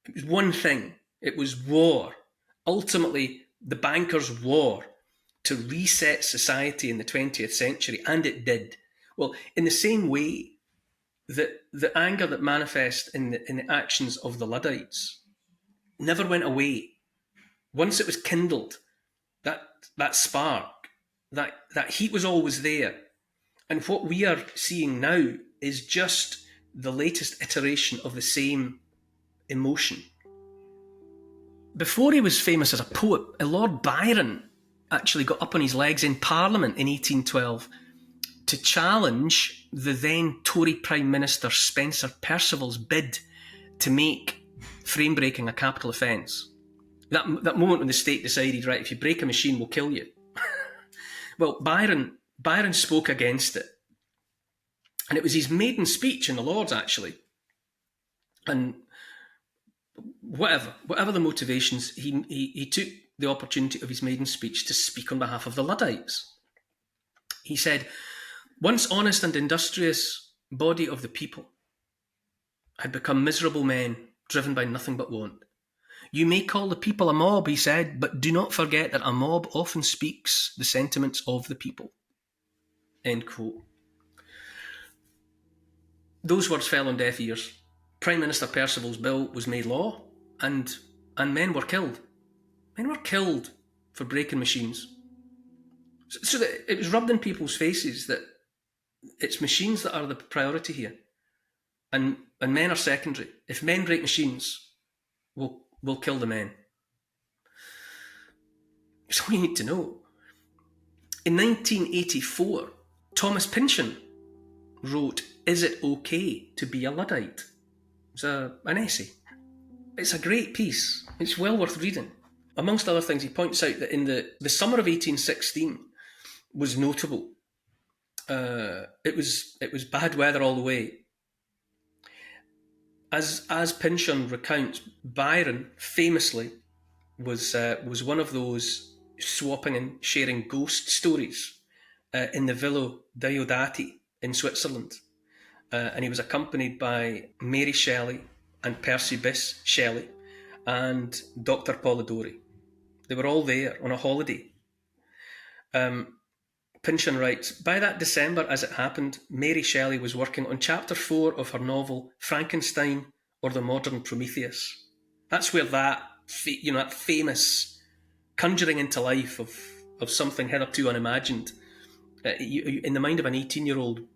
It was one thing. It was war. Ultimately, the bankers' war to reset society in the 20th century, and it did. Well, in the same way that the anger that manifests in the actions of the Luddites never went away. Once it was kindled, that spark, that heat was always there. And what we are seeing now is just the latest iteration of the same emotion. Before he was famous as a poet, Lord Byron actually got up on his legs in Parliament in 1812 to challenge the then Tory Prime Minister Spencer Perceval's bid to make frame breaking a capital offence. That moment when the state decided, right, if you break a machine, we'll kill you. Well, Byron spoke against it. And it was his maiden speech in the Lords, actually. And whatever the motivations, he took the opportunity of his maiden speech to speak on behalf of the Luddites. He said, once honest and industrious body of the people had become miserable men driven by nothing but want. You may call the people a mob, he said, but do not forget that a mob often speaks the sentiments of the people. End quote. Those words fell on deaf ears. Prime Minister Percival's bill was made law, and men were killed. Men were killed for breaking machines. So that it was rubbed in people's faces that it's machines that are the priority here, and men are secondary. If men break machines, we'll kill the men. That's all you need to know. In 1984, Thomas Pynchon wrote, "Is It Okay to Be a Luddite?" It's an essay. It's a great piece. It's well worth reading. Amongst other things, he points out that in the summer of 1816 was notable. It was bad weather all the way. As Pynchon recounts, Byron famously was one of those swapping and sharing ghost stories in the Villa Diodati in Switzerland. And he was accompanied by Mary Shelley and Percy Bysshe Shelley and Dr. Polidori. They were all there on a holiday. Pynchon writes, by that December, as it happened, Mary Shelley was working on chapter 4 of her novel Frankenstein or the Modern Prometheus. That's where that famous conjuring into life of something hitherto unimagined in the mind of an 18-year-old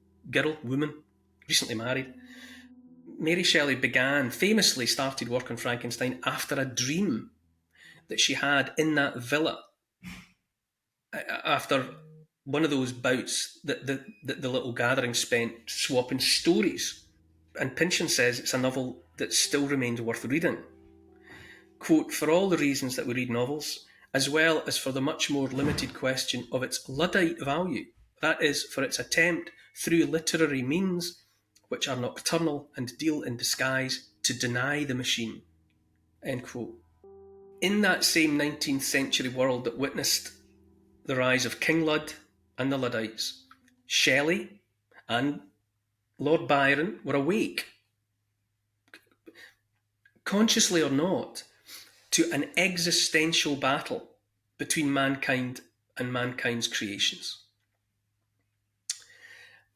woman, recently married. Mary Shelley famously started work on Frankenstein after a dream that she had in that villa after one of those bouts that the little gathering spent swapping stories. And Pynchon says it's a novel that still remains worth reading. Quote, for all the reasons that we read novels, as well as for the much more limited question of its Luddite value, that is, for its attempt through literary means, which are nocturnal and deal in disguise, to deny the machine. End quote. In that same 19th century world that witnessed the rise of King Lud and the Luddites, Shelley and Lord Byron were awake, consciously or not, to an existential battle between mankind and mankind's creations.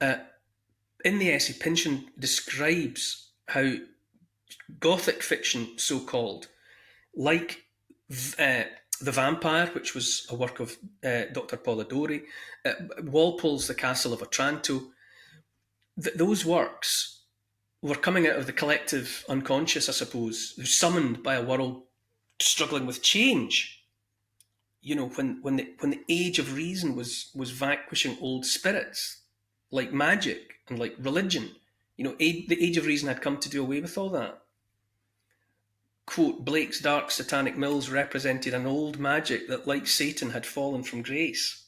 In the essay, Pynchon describes how Gothic fiction, so-called, like The Vampire, which was a work of Dr. Polidori, Walpole's The Castle of Otranto, those works were coming out of the collective unconscious, I suppose, summoned by a world struggling with change. You know, when the age of reason was vanquishing old spirits, like magic and like religion. You know, the age of reason had come to do away with all that. Quote, Blake's dark satanic mills represented an old magic that, like Satan, had fallen from grace.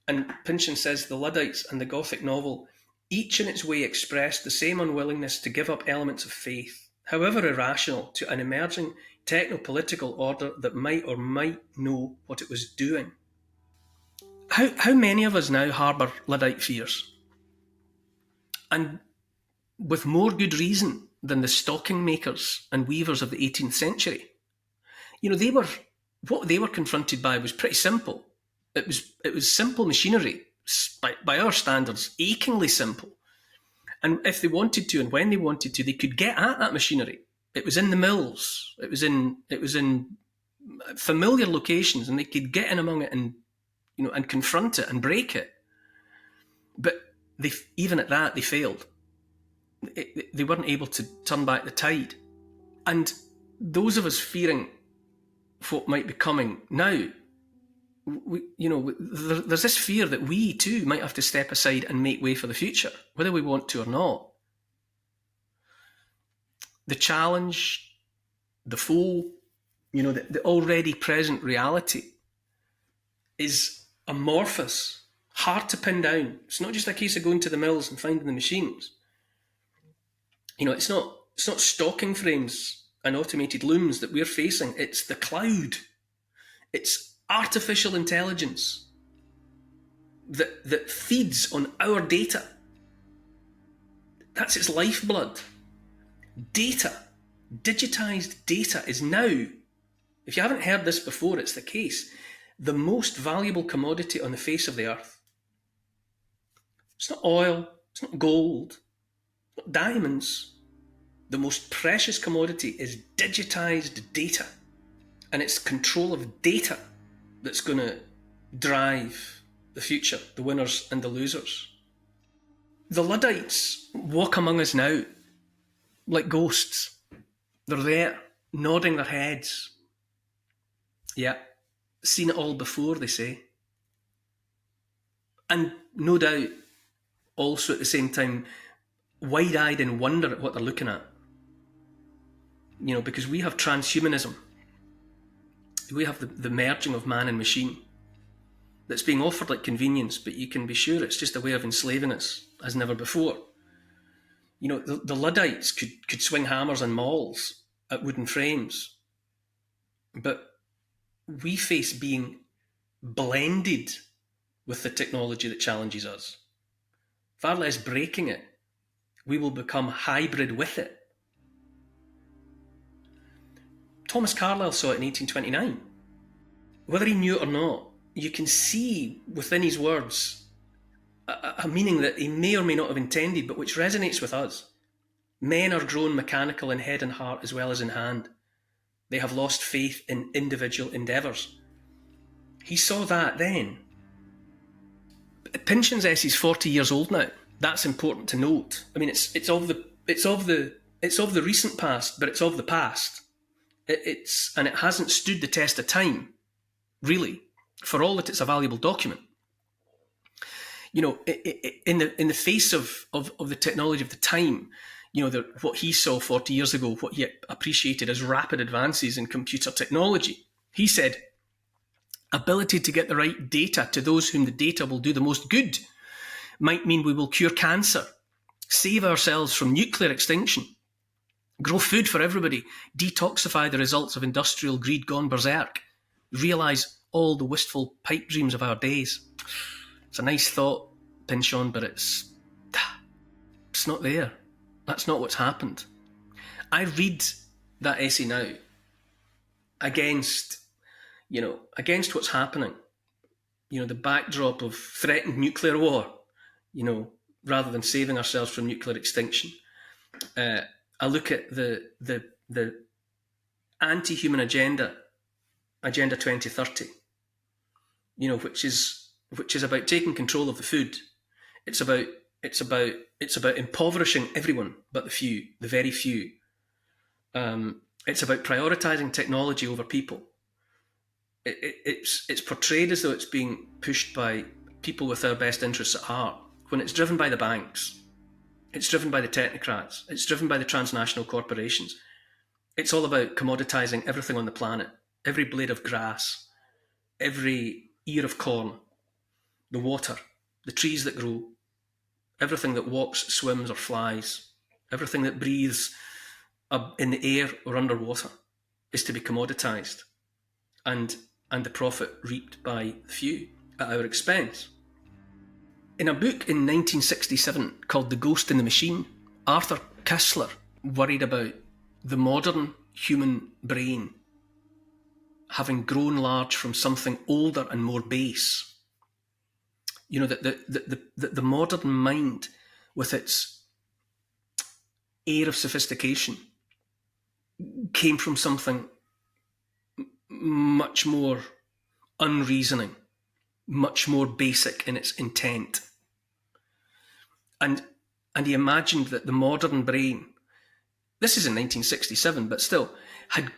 And Pynchon says the Luddites and the Gothic novel, each in its way expressed the same unwillingness to give up elements of faith, however irrational, to an emerging techno-political order that might or might know what it was doing. How many of us now harbour Luddite fears? And with more good reason than the stocking makers and weavers of the 18th century. You know, what they were confronted by was pretty simple. It was simple machinery, by our standards, achingly simple. And if they wanted to, and when they wanted to, they could get at that machinery. It was in the mills. It was in familiar locations, and they could get in among it and confront it and break it. But even at that, they failed. They weren't able to turn back the tide. And those of us fearing what might be coming now, there's this fear that we too might have to step aside and make way for the future, whether we want to or not. The challenge, the foe, the already present reality is amorphous, hard to pin down. It's not just a case of going to the mills and finding the machines. It's not stocking frames and automated looms that we're facing. It's the cloud. It's artificial intelligence that feeds on our data. That's its lifeblood. Data. Digitised data is now, if you haven't heard this before, it's the case, the most valuable commodity on the face of the earth. It's not oil, it's not gold, it's not diamonds. The most precious commodity is digitised data. And it's control of data that's going to drive the future, the winners and the losers. The Luddites walk among us now like ghosts. They're there, nodding their heads. Yeah, seen it all before, they say. And no doubt, also at the same time, wide-eyed in wonder at what they're looking at. You know, because we have transhumanism. We have the merging of man and machine that's being offered like convenience, but you can be sure it's just a way of enslaving us as never before. You know, the Luddites could swing hammers and mauls at wooden frames, but we face being blended with the technology that challenges us. Far less breaking it, we will become hybrid with it. Thomas Carlyle saw it in 1829. Whether he knew it or not, you can see within his words a meaning that he may or may not have intended, but which resonates with us. Men are grown mechanical in head and heart as well as in hand. They have lost faith in individual endeavours. He saw that then. Pynchon's essay is 40 years old now. That's important to note. I mean, it's of the recent past, but it's of the past. And it hasn't stood the test of time, really, for all that it's a valuable document. You know, in the face of the technology of the time, you know, what he saw 40 years ago, what he appreciated as rapid advances in computer technology, he said, ability to get the right data to those whom the data will do the most good might mean we will cure cancer, save ourselves from nuclear extinction, grow food for everybody, detoxify the results of industrial greed gone berserk, realise all the wistful pipe dreams of our days. It's a nice thought, Pynchon, but it's not there. That's not what's happened. I read that essay now against what's happening. You know, the backdrop of threatened nuclear war, you know, rather than saving ourselves from nuclear extinction. I look at the anti-human agenda 2030, you know, which is about taking control of the food. It's about impoverishing everyone but the few, the very few. It's about prioritising technology over people. It's portrayed as though it's being pushed by people with their best interests at heart, when it's driven by the banks, it's driven by the technocrats, it's driven by the transnational corporations. It's all about commoditising everything on the planet, every blade of grass, every ear of corn, the water, the trees that grow, everything that walks, swims or flies, everything that breathes in the air or underwater is to be commoditised, and the profit reaped by the few at our expense. In a book in 1967 called The Ghost in the Machine, Arthur Koestler worried about the modern human brain having grown large from something older and more base. You know, that the modern mind, with its air of sophistication, came from something much more unreasoning, much more basic in its intent. And he imagined that the modern brain, this is in 1967, but still, had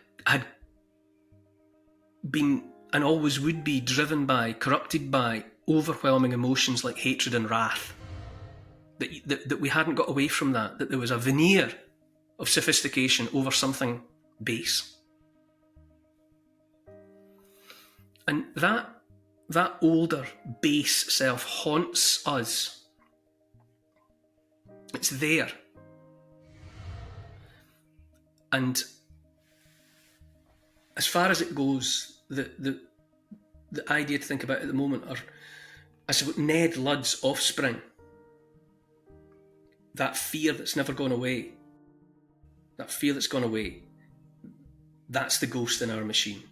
been and always would be driven by, corrupted by overwhelming emotions like hatred and wrath. That we hadn't got away from that there was a veneer of sophistication over something base. And that older base self haunts us. It's there. And as far as it goes, the idea to think about at the moment are, I suppose, Ned Lud's offspring. That fear that's never gone away. that fear that's gone away, that's the ghost in our machine.